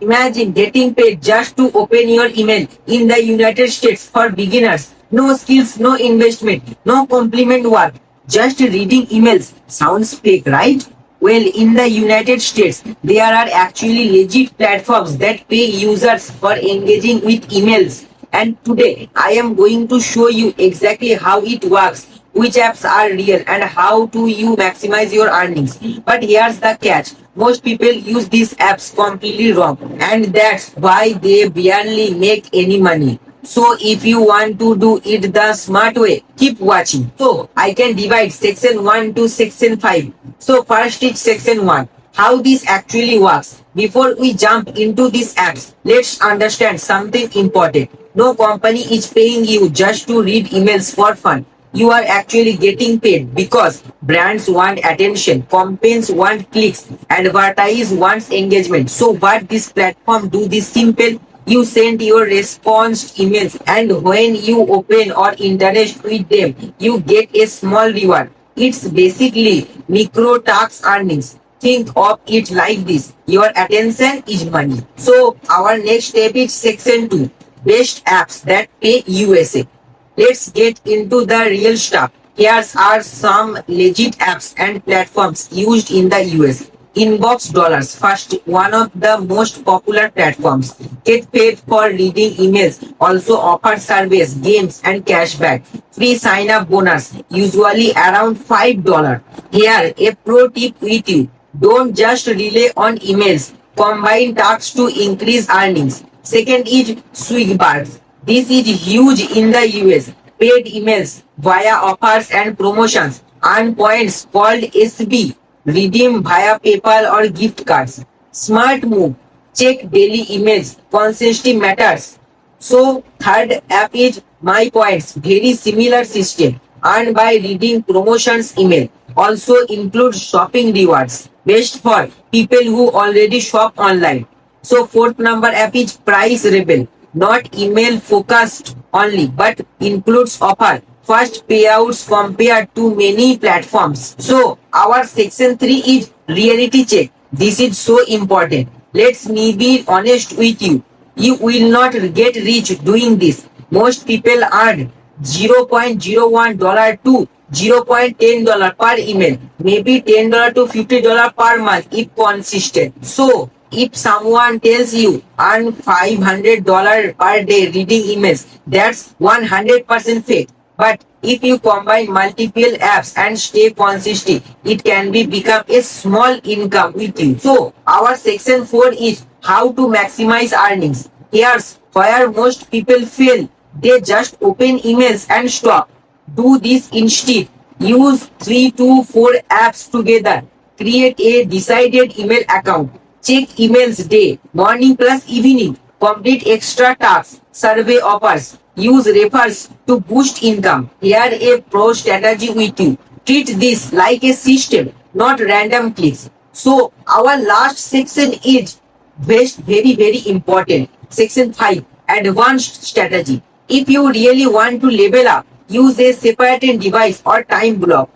Imagine getting paid just to open your email in the United States for beginners. No skills, no investment, no compliment work. Just reading emails. Sounds fake, right? Well, in the United States, there are actually legit platforms that pay users for engaging with emails. And today, I am going to show you exactly how it works, which apps are real, and how to you maximize your earnings. But here's the catch. Most people use these apps completely wrong, and that's why they barely make any money. So if you want to do it the smart way, keep watching. So I can divide section 1 to section 5. So first is section 1. How this actually works. Before we jump into these apps, let's understand something important. No company is paying you just to read emails for fun. You are actually getting paid because brands want attention, campaigns want clicks, advertise wants engagement. So what this platform do this simple? You send your response emails, and when you open or interact with them, you get a small reward. It's basically micro tax earnings. Think of it like this. Your attention is money. So our next step is section 2. Best apps that pay USA. Let's get into the real stuff. Here are some legit apps and platforms used in the US. Inbox Dollars, first one of the most popular platforms. Get paid for reading emails. Also offers surveys, games, and cashback. Free sign-up bonus, usually around $5. Here, a pro tip with you. Don't just rely on emails. Combine tasks to increase earnings. Second is Swigbucks. This is huge in the US. Paid emails via offers and promotions. Earn points called SB. Redeem via PayPal or gift cards. Smart move. Check daily emails. Consistency matters. So third app is My Points. Very similar system. Earn by reading promotions email. Also includes shopping rewards. Best for people who already shop online. So fourth number app is Price Rebel. Not email focused only, but includes offer. Fast payouts compared to many platforms. So our section 3 is reality check. This is so important. Let's me be honest with you. You will not get rich doing this. Most people earn $0.01 to $0.10 per email, maybe $10 to $50 per month if consistent. So if someone tells you earn $500 per day reading emails, that's 100% fake. But if you combine multiple apps and stay consistent, it can be become a small income with you. So our section 4 is how to maximize earnings. Here's where most people fail. They just open emails and stop. Do this instead. Use 3 to 4 apps together. Create a decided email account. Check emails day, morning plus evening. Complete extra tasks, survey offers. Use refers to boost income. Here a pro strategy with you. Treat this like a system, not random clicks. So our last section is very important. Section 5, advanced strategy. If you really want to level up, use a separate device or time block.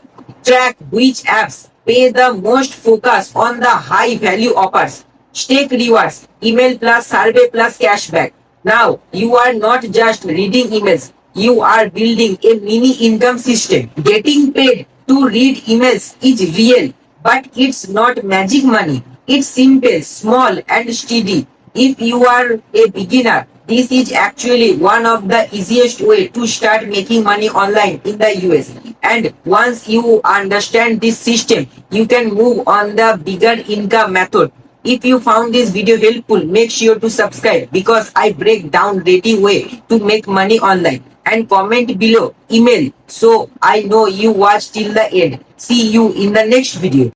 Track which apps pay the most, focus on the high value offers. Stake rewards, email plus survey plus cashback. Now you are not just reading emails, you are building a mini income system. Getting paid to read emails is real, but it's not magic money. It's simple, small, and steady. If you are a beginner, this is actually one of the easiest way to start making money online in the US. And once you understand this system, you can move on the bigger income method. If you found this video helpful, make sure to subscribe because I break down ready way to make money online. And comment below email so I know you watched till the end. See you in the next video.